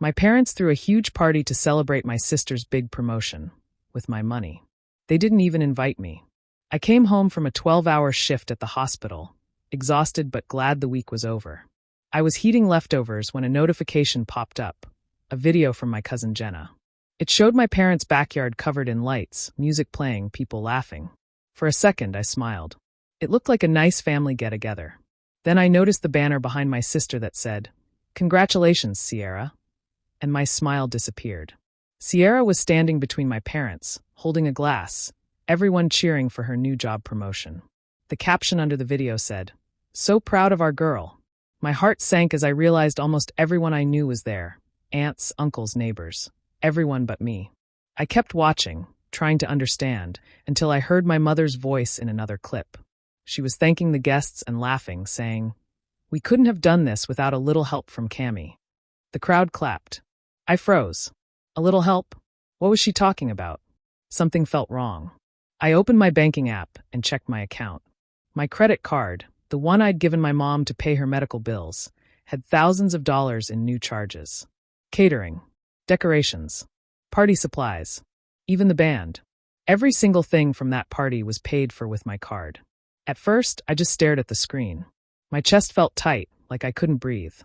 My parents threw a huge party to celebrate my sister's big promotion, with my money. They didn't even invite me. I came home from a 12-hour shift at the hospital, exhausted but glad the week was over. I was heating leftovers when a notification popped up, a video from my cousin Jenna. It showed my parents' backyard covered in lights, music playing, people laughing. For a second, I smiled. It looked like a nice family get-together. Then I noticed the banner behind my sister that said, "Congratulations, Sierra," and my smile disappeared. Sierra was standing between my parents, holding a glass, everyone cheering for her new job promotion. The caption under the video said, "So proud of our girl." My heart sank as I realized almost everyone I knew was there. Aunts, uncles, neighbors. Everyone but me. I kept watching, trying to understand, until I heard my mother's voice in another clip. She was thanking the guests and laughing, saying, "We couldn't have done this without a little help from Cammie." The crowd clapped. I froze. A little help? What was she talking about? Something felt wrong. I opened my banking app and checked my account. My credit card, the one I'd given my mom to pay her medical bills, had thousands of dollars in new charges. Catering, decorations, party supplies, even the band. Every single thing from that party was paid for with my card. At first, I just stared at the screen. My chest felt tight, like I couldn't breathe.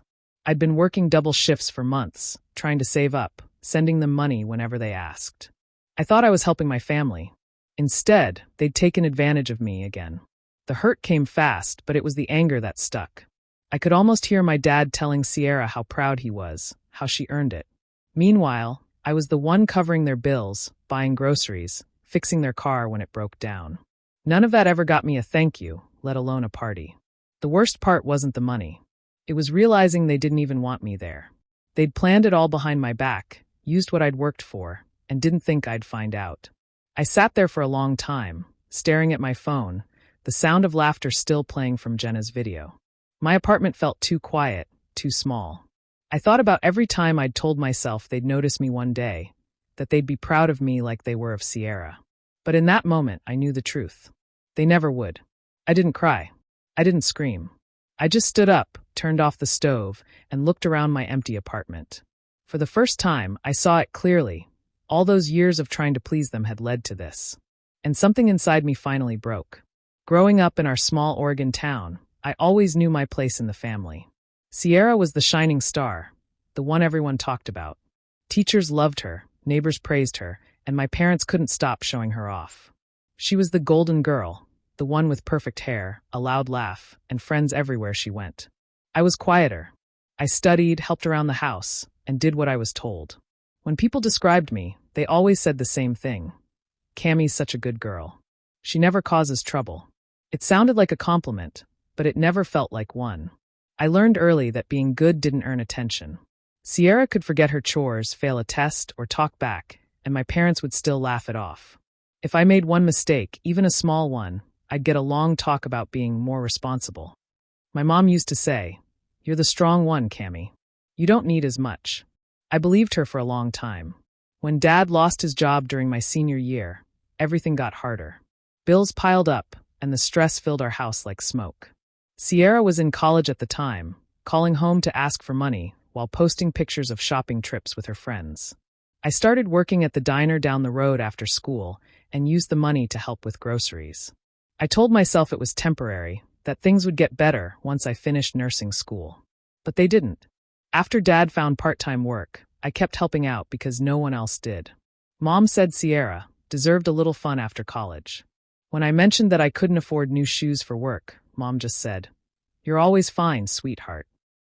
I'd been working double shifts for months, trying to save up, sending them money whenever they asked. I thought I was helping my family. Instead, they'd taken advantage of me again. The hurt came fast, but it was the anger that stuck. I could almost hear my dad telling Sierra how proud he was, how she earned it. Meanwhile, I was the one covering their bills, buying groceries, fixing their car when it broke down. None of that ever got me a thank you, let alone a party. The worst part wasn't the money. It was realizing they didn't even want me there. They'd planned it all behind my back, used what I'd worked for, and didn't think I'd find out. I sat there for a long time, staring at my phone, the sound of laughter still playing from Jenna's video. My apartment felt too quiet, too small. I thought about every time I'd told myself they'd notice me one day, that they'd be proud of me like they were of Sierra. But in that moment, I knew the truth. They never would. I didn't cry. I didn't scream. I just stood up, turned off the stove, and looked around my empty apartment. For the first time, I saw it clearly. All those years of trying to please them had led to this. And something inside me finally broke. Growing up in our small Oregon town, I always knew my place in the family. Sierra was the shining star, the one everyone talked about. Teachers loved her, neighbors praised her, and my parents couldn't stop showing her off. She was the golden girl, the one with perfect hair, a loud laugh, and friends everywhere she went. I was quieter. I studied, helped around the house, and did what I was told. When people described me, they always said the same thing. "Cammie's such a good girl. She never causes trouble." It sounded like a compliment, but it never felt like one. I learned early that being good didn't earn attention. Sierra could forget her chores, fail a test, or talk back, and my parents would still laugh it off. If I made one mistake, even a small one, I'd get a long talk about being more responsible. My mom used to say, "You're the strong one, Cammie. You don't need as much." I believed her for a long time. When Dad lost his job during my senior year, everything got harder. Bills piled up, and the stress filled our house like smoke. Sierra was in college at the time, calling home to ask for money while posting pictures of shopping trips with her friends. I started working at the diner down the road after school and used the money to help with groceries. I told myself it was temporary, that things would get better once I finished nursing school. But they didn't. After Dad found part-time work, I kept helping out because no one else did. Mom said Sierra deserved a little fun after college. When I mentioned that I couldn't afford new shoes for work, Mom just said, "You're always fine, sweetheart.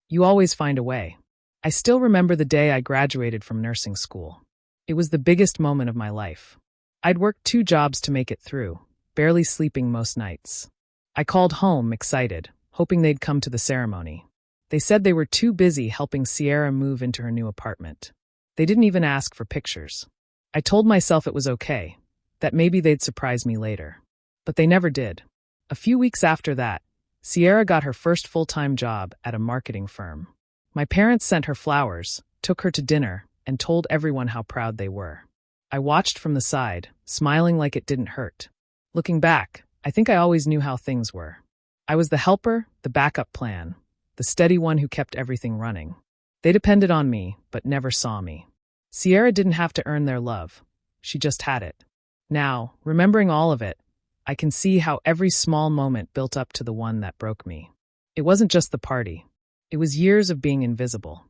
You always find a way." I still remember the day I graduated from nursing school. It was the biggest moment of my life. I'd worked 2 jobs to make it through, barely sleeping most nights. I called home, excited, hoping they'd come to the ceremony. They said they were too busy helping Sierra move into her new apartment. They didn't even ask for pictures. I told myself it was okay, that maybe they'd surprise me later. But they never did. A few weeks after that, Sierra got her first full-time job at a marketing firm. My parents sent her flowers, took her to dinner, and told everyone how proud they were. I watched from the side, smiling like it didn't hurt. Looking back, I think I always knew how things were. I was the helper, the backup plan, the steady one who kept everything running. They depended on me, but never saw me. Sierra didn't have to earn their love. She just had it. Now, remembering all of it, I can see how every small moment built up to the one that broke me. It wasn't just the party. It was years of being invisible.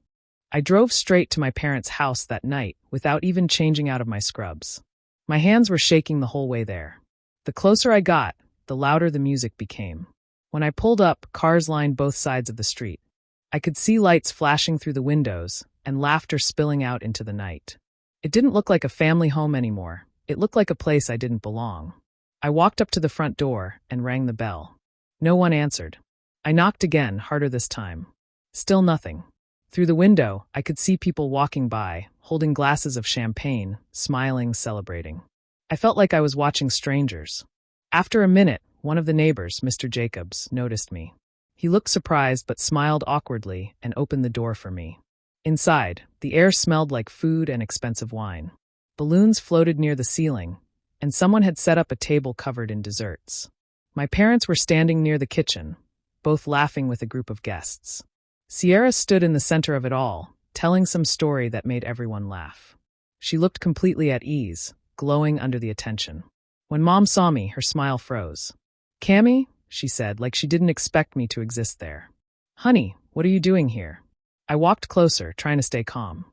I drove straight to my parents' house that night without even changing out of my scrubs. My hands were shaking the whole way there. The closer I got, the louder the music became. When I pulled up, cars lined both sides of the street. I could see lights flashing through the windows and laughter spilling out into the night. It didn't look like a family home anymore. It looked like a place I didn't belong. I walked up to the front door and rang the bell. No one answered. I knocked again, harder this time. Still nothing. Through the window, I could see people walking by, holding glasses of champagne, smiling, celebrating. I felt like I was watching strangers. After a minute, one of the neighbors, Mr. Jacobs, noticed me. He looked surprised but smiled awkwardly and opened the door for me. Inside, the air smelled like food and expensive wine. Balloons floated near the ceiling, and someone had set up a table covered in desserts. My parents were standing near the kitchen, both laughing with a group of guests. Sierra stood in the center of it all, telling some story that made everyone laugh. She looked completely at ease, glowing under the attention. When Mom saw me, her smile froze. "Cammy," she said, like she didn't expect me to exist there. "Honey, what are you doing here?" I walked closer, trying to stay calm.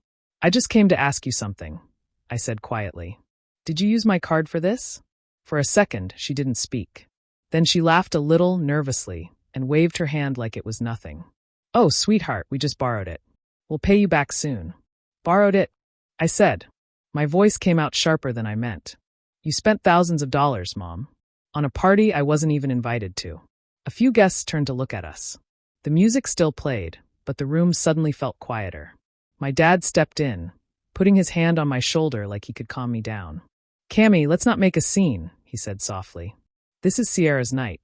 "I just came to ask you something," I said quietly. "Did you use my card for this?" For a second, she didn't speak. Then she laughed a little, nervously, and waved her hand like it was nothing. "Oh, sweetheart, we just borrowed it. We'll pay you back soon." "Borrowed it?" I said. My voice came out sharper than I meant. "You spent thousands of dollars, Mom. On a party I wasn't even invited to." A few guests turned to look at us. The music still played, but the room suddenly felt quieter. My dad stepped in, putting his hand on my shoulder like he could calm me down. "Cammy, let's not make a scene," he said softly. "This is Sierra's night."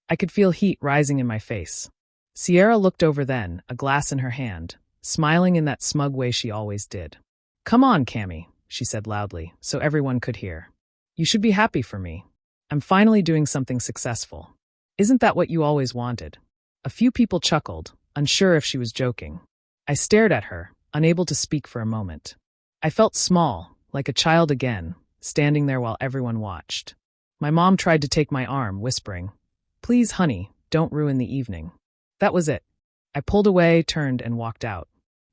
I could feel heat rising in my face. Sierra looked over then, a glass in her hand, smiling in that smug way she always did. "Come on, Cammy," she said loudly, so everyone could hear. "You should be happy for me. I'm finally doing something successful. Isn't that what you always wanted?" A few people chuckled, unsure if she was joking. I stared at her, unable to speak for a moment. I felt small, like a child again, standing there while everyone watched. My mom tried to take my arm, whispering, "Please, honey, don't ruin the evening." That was it. I pulled away, turned, and walked out.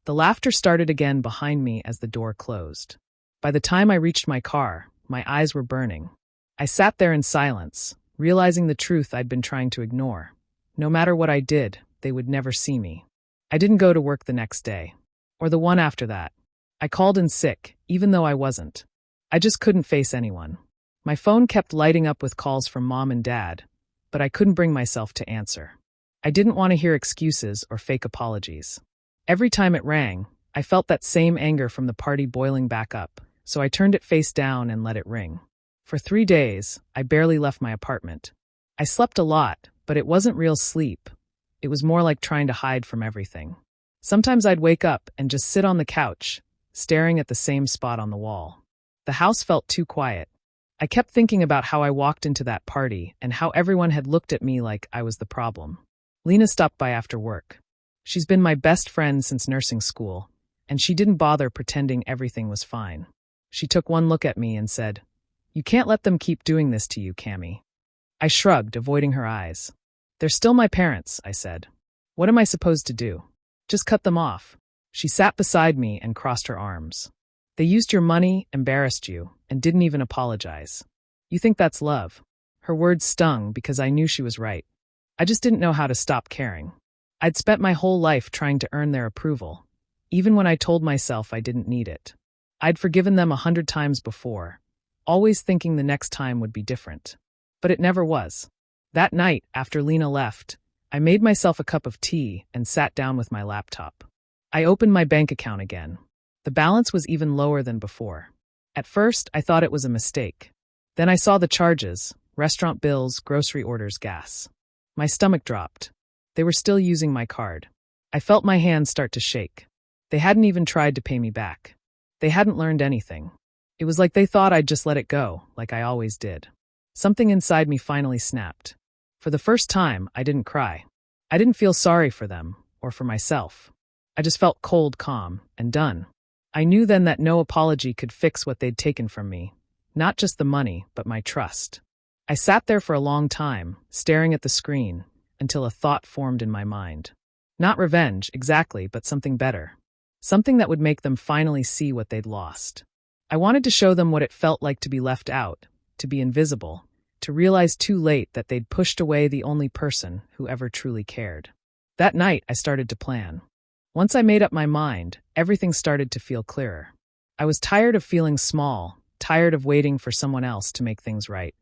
The laughter started again behind me as the door closed. By the time I reached my car, my eyes were burning. I sat there in silence, realizing the truth I'd been trying to ignore. No matter what I did, they would never see me. I didn't go to work the next day, or the one after that. I called in sick, even though I wasn't. I just couldn't face anyone. My phone kept lighting up with calls from Mom and Dad, but I couldn't bring myself to answer. I didn't want to hear excuses or fake apologies. Every time it rang, I felt that same anger from the party boiling back up, so I turned it face down and let it ring. For 3 days, I barely left my apartment. I slept a lot, but it wasn't real sleep. It was more like trying to hide from everything. Sometimes I'd wake up and just sit on the couch, staring at the same spot on the wall. The house felt too quiet. I kept thinking about how I walked into that party and how everyone had looked at me like I was the problem. Lena stopped by after work. She's been my best friend since nursing school, and she didn't bother pretending everything was fine. She took one look at me and said, "You can't let them keep doing this to you, Cammy." I shrugged, avoiding her eyes. "They're still my parents," I said. "What am I supposed to do? Just cut them off." She sat beside me and crossed her arms. "They used your money, embarrassed you, and didn't even apologize. You think that's love?" Her words stung because I knew she was right. I just didn't know how to stop caring. I'd spent my whole life trying to earn their approval, even when I told myself I didn't need it. I'd forgiven them 100 times before, always thinking the next time would be different. But it never was. That night, after Lena left, I made myself a cup of tea and sat down with my laptop. I opened my bank account again. The balance was even lower than before. At first, I thought it was a mistake. Then I saw the charges: restaurant bills, grocery orders, gas. My stomach dropped. They were still using my card. I felt my hands start to shake. They hadn't even tried to pay me back. They hadn't learned anything. It was like they thought I'd just let it go, like I always did. Something inside me finally snapped. For the first time, I didn't cry. I didn't feel sorry for them, or for myself. I just felt cold, calm, and done. I knew then that no apology could fix what they'd taken from me. Not just the money, but my trust. I sat there for a long time, staring at the screen, until a thought formed in my mind. Not revenge, exactly, but something better. Something that would make them finally see what they'd lost. I wanted to show them what it felt like to be left out, to be invisible, to realize too late that they'd pushed away the only person who ever truly cared. That night, I started to plan. Once I made up my mind, everything started to feel clearer. I was tired of feeling small, tired of waiting for someone else to make things right.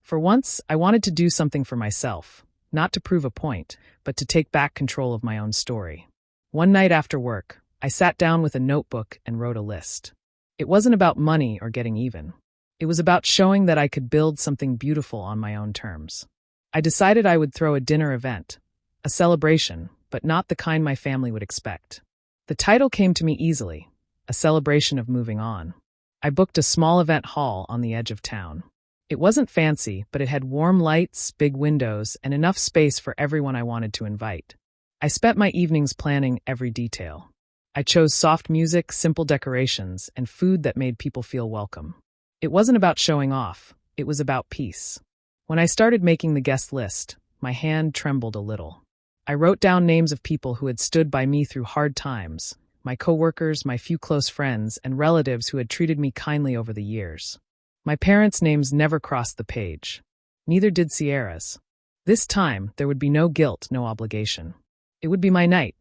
For once, I wanted to do something for myself, not to prove a point, but to take back control of my own story. One night after work, I sat down with a notebook and wrote a list. It wasn't about money or getting even. It was about showing that I could build something beautiful on my own terms. I decided I would throw a dinner event, a celebration, but not the kind my family would expect. The title came to me easily, a celebration of moving on. I booked a small event hall on the edge of town. It wasn't fancy, but it had warm lights, big windows, and enough space for everyone I wanted to invite. I spent my evenings planning every detail. I chose soft music, simple decorations, and food that made people feel welcome. It wasn't about showing off, it was about peace. When I started making the guest list, my hand trembled a little. I wrote down names of people who had stood by me through hard times, my coworkers, my few close friends, and relatives who had treated me kindly over the years. My parents' names never crossed the page. Neither did Sierra's. This time, there would be no guilt, no obligation. It would be my night.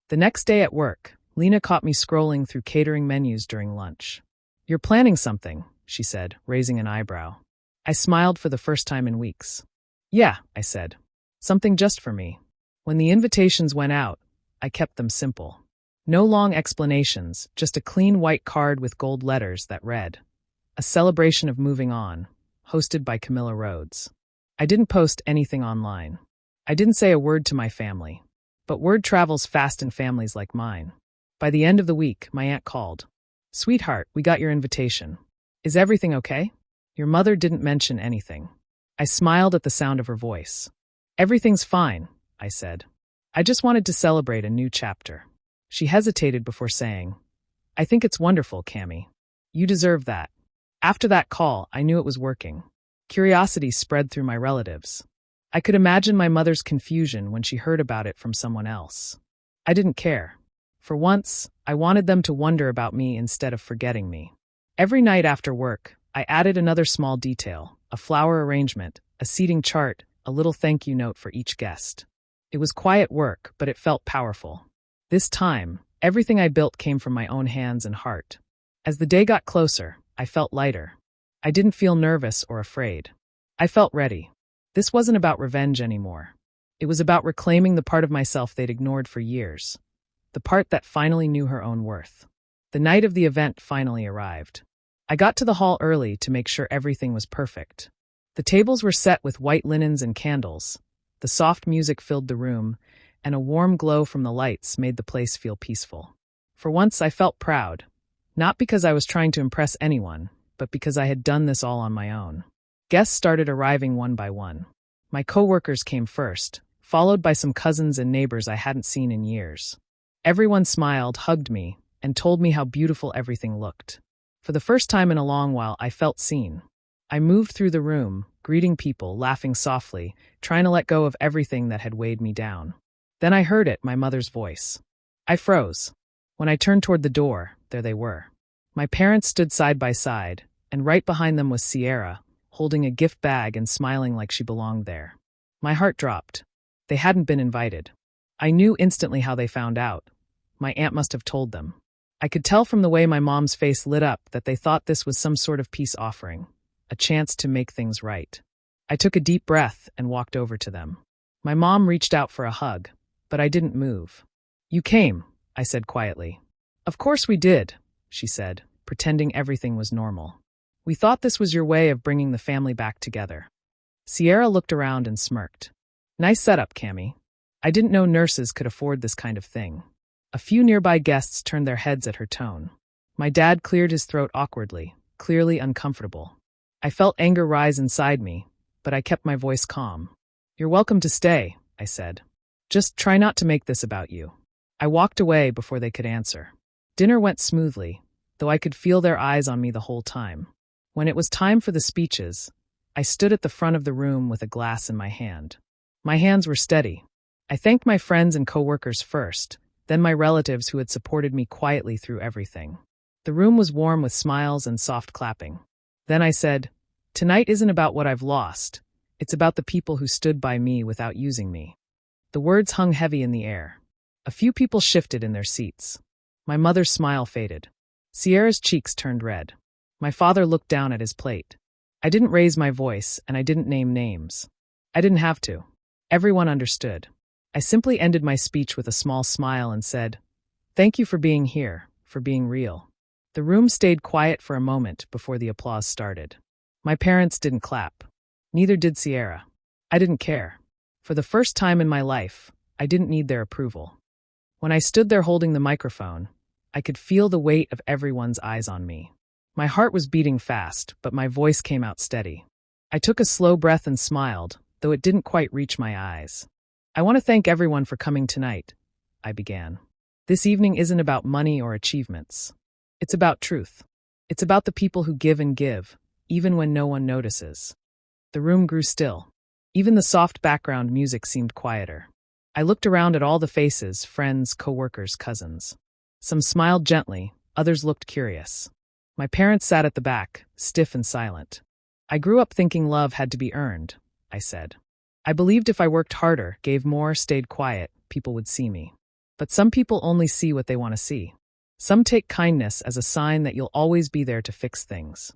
The next day at work, Lena caught me scrolling through catering menus during lunch. "You're planning something," she said, raising an eyebrow. I smiled for the first time in weeks. "Yeah," I said. "Something just for me." When the invitations went out, I kept them simple. No long explanations, just a clean white card with gold letters that read, "A Celebration of Moving On," hosted by Camilla Rhodes. I didn't post anything online. I didn't say a word to my family. But word travels fast in families like mine. By the end of the week, my aunt called. "Sweetheart, we got your invitation. Is everything okay?" Your mother didn't mention anything. I smiled at the sound of her voice. "Everything's fine," I said. "I just wanted to celebrate a new chapter." She hesitated before saying, "I think it's wonderful, Cammy. You deserve that." After that call, I knew it was working. Curiosity spread through my relatives. I could imagine my mother's confusion when she heard about it from someone else. I didn't care. For once, I wanted them to wonder about me instead of forgetting me. Every night after work, I added another small detail, a flower arrangement, a seating chart, a little thank you note for each guest. It was quiet work, but it felt powerful. This time, everything I built came from my own hands and heart. As the day got closer, I felt lighter. I didn't feel nervous or afraid. I felt ready. This wasn't about revenge anymore. It was about reclaiming the part of myself they'd ignored for years. The part that finally knew her own worth. The night of the event finally arrived. I got to the hall early to make sure everything was perfect. The tables were set with white linens and candles. The soft music filled the room, and a warm glow from the lights made the place feel peaceful. For once, I felt proud. Not because I was trying to impress anyone, but because I had done this all on my own. Guests started arriving one by one. My coworkers came first, followed by some cousins and neighbors I hadn't seen in years. Everyone smiled, hugged me, and told me how beautiful everything looked. For the first time in a long while, I felt seen. I moved through the room, greeting people, laughing softly, trying to let go of everything that had weighed me down. Then I heard it, my mother's voice. I froze. When I turned toward the door, there they were. My parents stood side by side, and right behind them was Sierra, holding a gift bag and smiling like she belonged there. My heart dropped. They hadn't been invited. I knew instantly how they found out. My aunt must have told them. I could tell from the way my mom's face lit up that they thought this was some sort of peace offering, a chance to make things right. I took a deep breath and walked over to them. My mom reached out for a hug, but I didn't move. "You came," I said quietly. "Of course we did," she said, pretending everything was normal. "We thought this was your way of bringing the family back together." Sierra looked around and smirked. "Nice setup, Cammy. I didn't know nurses could afford this kind of thing." A few nearby guests turned their heads at her tone. My dad cleared his throat awkwardly, clearly uncomfortable. I felt anger rise inside me, but I kept my voice calm. "You're welcome to stay," I said. "Just try not to make this about you." I walked away before they could answer. Dinner went smoothly, though I could feel their eyes on me the whole time. When it was time for the speeches, I stood at the front of the room with a glass in my hand. My hands were steady. I thanked my friends and coworkers first, then my relatives who had supported me quietly through everything. The room was warm with smiles and soft clapping. Then I said, "Tonight isn't about what I've lost. It's about the people who stood by me without using me." The words hung heavy in the air. A few people shifted in their seats. My mother's smile faded. Sierra's cheeks turned red. My father looked down at his plate. I didn't raise my voice, and I didn't name names. I didn't have to. Everyone understood. I simply ended my speech with a small smile and said, "Thank you for being here, for being real." The room stayed quiet for a moment before the applause started. My parents didn't clap. Neither did Sierra. I didn't care. For the first time in my life, I didn't need their approval. When I stood there holding the microphone, I could feel the weight of everyone's eyes on me. My heart was beating fast, but my voice came out steady. I took a slow breath and smiled, though it didn't quite reach my eyes. "I want to thank everyone for coming tonight," I began. "This evening isn't about money or achievements. It's about truth. It's about the people who give and give, even when no one notices." The room grew still. Even the soft background music seemed quieter. I looked around at all the faces, friends, coworkers, cousins. Some smiled gently, others looked curious. My parents sat at the back, stiff and silent. "I grew up thinking love had to be earned," I said. "I believed if I worked harder, gave more, stayed quiet, people would see me. But some people only see what they want to see. Some take kindness as a sign that you'll always be there to fix things."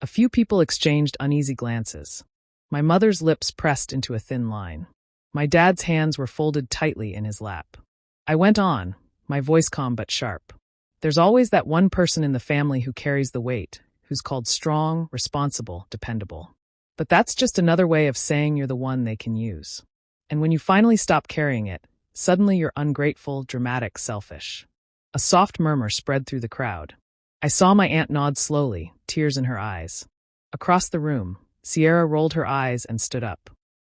A few people exchanged uneasy glances. My mother's lips pressed into a thin line. My dad's hands were folded tightly in his lap. I went on, my voice calm but sharp. "There's always that one person in the family who carries the weight, who's called strong, responsible, dependable. But that's just another way of saying you're the one they can use. And when you finally stop carrying it, suddenly you're ungrateful, dramatic, selfish." A soft murmur spread through the crowd. I saw my aunt nod slowly, tears in her eyes. Across the room, Sierra rolled her eyes and stood up.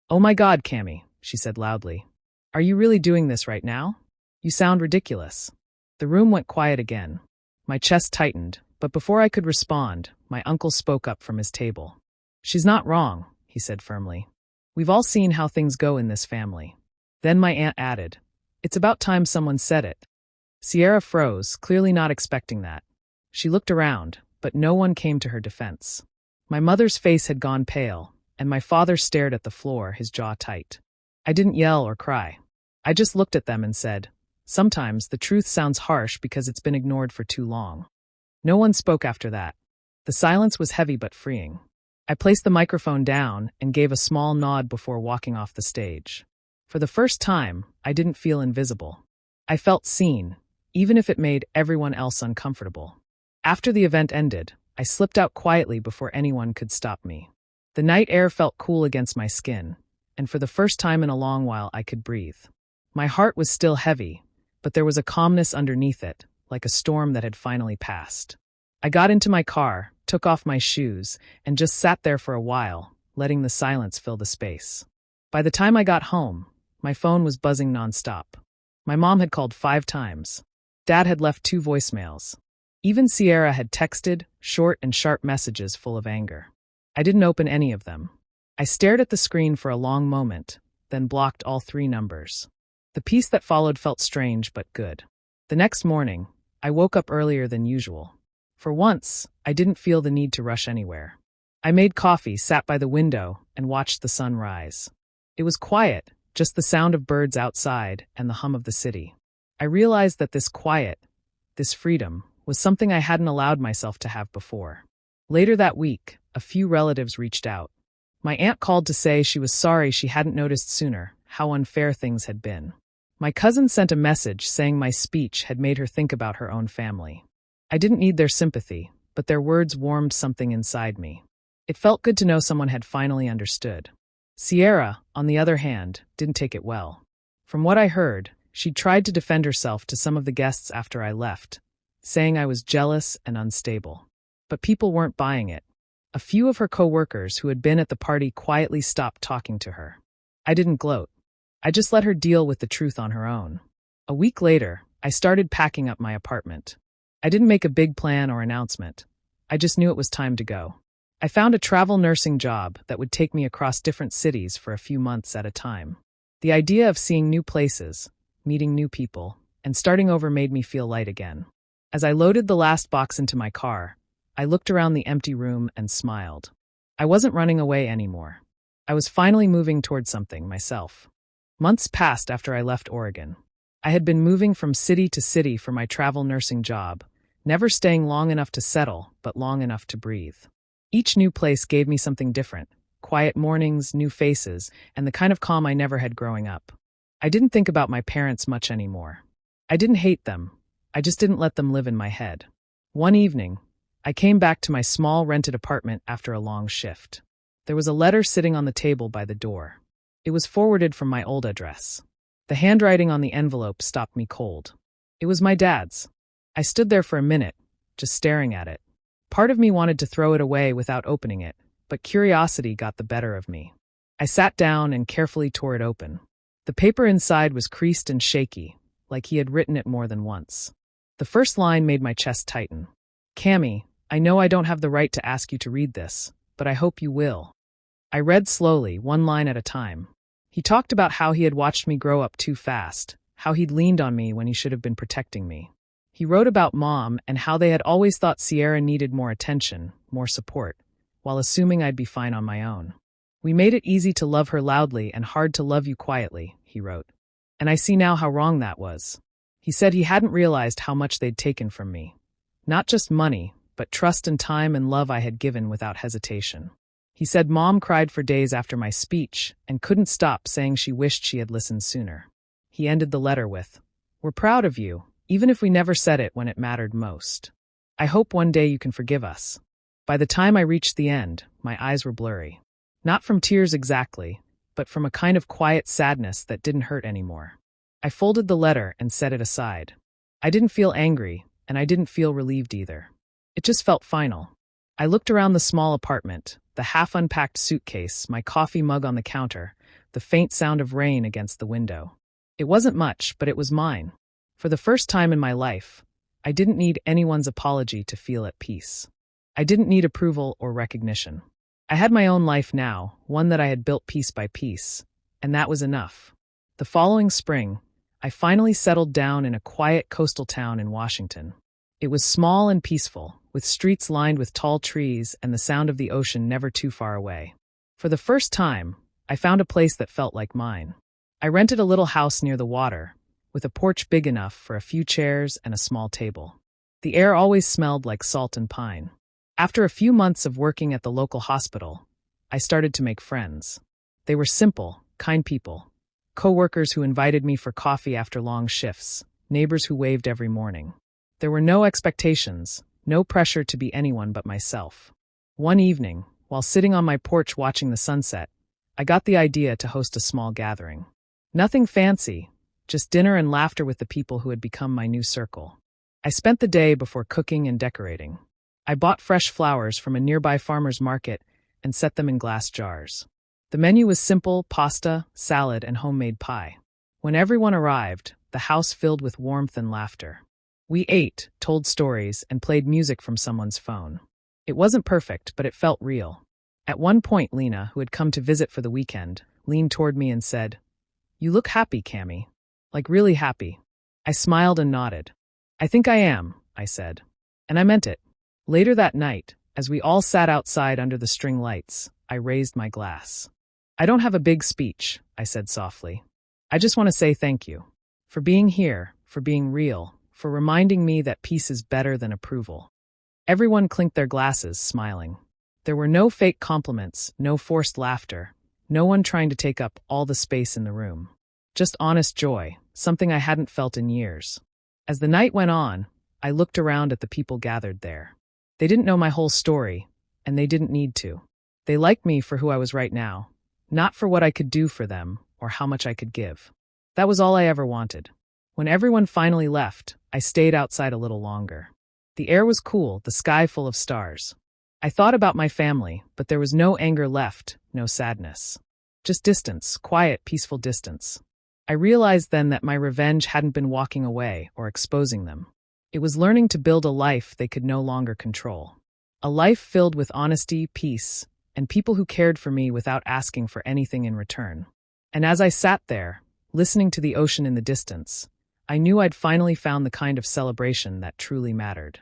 "Oh my God, Cammy," she said loudly. "Are you really doing this right now? You sound ridiculous." The room went quiet again. My chest tightened, but before I could respond, my uncle spoke up from his table. "She's not wrong," he said firmly. "We've all seen how things go in this family." Then my aunt added, "It's about time someone said it." Sierra froze, clearly not expecting that. She looked around, but no one came to her defense. My mother's face had gone pale, and my father stared at the floor, his jaw tight. I didn't yell or cry. I just looked at them and said, "Sometimes the truth sounds harsh because it's been ignored for too long." No one spoke after that. The silence was heavy but freeing. I placed the microphone down and gave a small nod before walking off the stage. For the first time, I didn't feel invisible. I felt seen, even if it made everyone else uncomfortable. After the event ended, I slipped out quietly before anyone could stop me. The night air felt cool against my skin, and for the first time in a long while I could breathe. My heart was still heavy, but there was a calmness underneath it, like a storm that had finally passed. I got into my car, took off my shoes, and just sat there for a while, letting the silence fill the space. By the time I got home, my phone was buzzing nonstop. My mom had called 5 times. Dad had left 2 voicemails. Even Sierra had texted, short and sharp messages full of anger. I didn't open any of them. I stared at the screen for a long moment, then blocked all 3 numbers. The peace that followed felt strange but good. The next morning, I woke up earlier than usual. For once, I didn't feel the need to rush anywhere. I made coffee, sat by the window, and watched the sun rise. It was quiet, just the sound of birds outside and the hum of the city. I realized that this quiet, this freedom, was something I hadn't allowed myself to have before. Later that week, a few relatives reached out. My aunt called to say she was sorry she hadn't noticed sooner how unfair things had been. My cousin sent a message saying my speech had made her think about her own family. I didn't need their sympathy, but their words warmed something inside me. It felt good to know someone had finally understood. Sierra, on the other hand, didn't take it well. From what I heard, she'd tried to defend herself to some of the guests after I left, saying I was jealous and unstable. But people weren't buying it. A few of her co-workers who had been at the party quietly stopped talking to her. I didn't gloat. I just let her deal with the truth on her own. A week later, I started packing up my apartment. I didn't make a big plan or announcement. I just knew it was time to go. I found a travel nursing job that would take me across different cities for a few months at a time. The idea of seeing new places, meeting new people, and starting over made me feel light again. As I loaded the last box into my car, I looked around the empty room and smiled. I wasn't running away anymore. I was finally moving toward something myself. Months passed after I left Oregon. I had been moving from city to city for my travel nursing job, never staying long enough to settle, but long enough to breathe. Each new place gave me something different: quiet mornings, new faces, and the kind of calm I never had growing up. I didn't think about my parents much anymore. I didn't hate them. I just didn't let them live in my head. One evening, I came back to my small rented apartment after a long shift. There was a letter sitting on the table by the door. It was forwarded from my old address. The handwriting on the envelope stopped me cold. It was my dad's. I stood there for a minute, just staring at it. Part of me wanted to throw it away without opening it, but curiosity got the better of me. I sat down and carefully tore it open. The paper inside was creased and shaky, like he had written it more than once. The first line made my chest tighten. "Cammy, I know I don't have the right to ask you to read this, but I hope you will." I read slowly, one line at a time. He talked about how he had watched me grow up too fast, how he'd leaned on me when he should have been protecting me. He wrote about Mom and how they had always thought Sierra needed more attention, more support, while assuming I'd be fine on my own. "We made it easy to love her loudly and hard to love you quietly," he wrote. And I see now how wrong that was. He said he hadn't realized how much they'd taken from me. Not just money, but trust and time and love I had given without hesitation. He said Mom cried for days after my speech and couldn't stop saying she wished she had listened sooner. He ended the letter with, "We're proud of you, even if we never said it when it mattered most. I hope one day you can forgive us." By the time I reached the end, my eyes were blurry. Not from tears exactly, but from a kind of quiet sadness that didn't hurt anymore. I folded the letter and set it aside. I didn't feel angry, and I didn't feel relieved either. It just felt final. I looked around the small apartment, the half-unpacked suitcase, my coffee mug on the counter, the faint sound of rain against the window. It wasn't much, but it was mine. For the first time in my life, I didn't need anyone's apology to feel at peace. I didn't need approval or recognition. I had my own life now, one that I had built piece by piece, and that was enough. The following spring, I finally settled down in a quiet coastal town in Washington. It was small and peaceful, with streets lined with tall trees and the sound of the ocean never too far away. For the first time, I found a place that felt like mine. I rented a little house near the water, with a porch big enough for a few chairs and a small table. The air always smelled like salt and pine. After a few months of working at the local hospital, I started to make friends. They were simple, kind people. Co-workers who invited me for coffee after long shifts, neighbors who waved every morning. There were no expectations, no pressure to be anyone but myself. One evening, while sitting on my porch watching the sunset, I got the idea to host a small gathering. Nothing fancy, just dinner and laughter with the people who had become my new circle. I spent the day before cooking and decorating. I bought fresh flowers from a nearby farmer's market and set them in glass jars. The menu was simple: pasta, salad, and homemade pie. When everyone arrived, the house filled with warmth and laughter. We ate, told stories, and played music from someone's phone. It wasn't perfect, but it felt real. At one point, Lena, who had come to visit for the weekend, leaned toward me and said, "You look happy, Cammy. Like really happy." I smiled and nodded. "I think I am," I said. And I meant it. Later that night, as we all sat outside under the string lights, I raised my glass. "I don't have a big speech," I said softly. "I just want to say thank you. For being here, for being real, for reminding me that peace is better than approval." Everyone clinked their glasses, smiling. There were no fake compliments, no forced laughter, no one trying to take up all the space in the room. Just honest joy, something I hadn't felt in years. As the night went on, I looked around at the people gathered there. They didn't know my whole story, and they didn't need to. They liked me for who I was right now, not for what I could do for them or how much I could give. That was all I ever wanted. When everyone finally left, I stayed outside a little longer. The air was cool, the sky full of stars. I thought about my family, but there was no anger left, no sadness. Just distance, quiet, peaceful distance. I realized then that my revenge hadn't been walking away or exposing them. It was learning to build a life they could no longer control. A life filled with honesty, peace, and people who cared for me without asking for anything in return. And as I sat there, listening to the ocean in the distance, I knew I'd finally found the kind of celebration that truly mattered.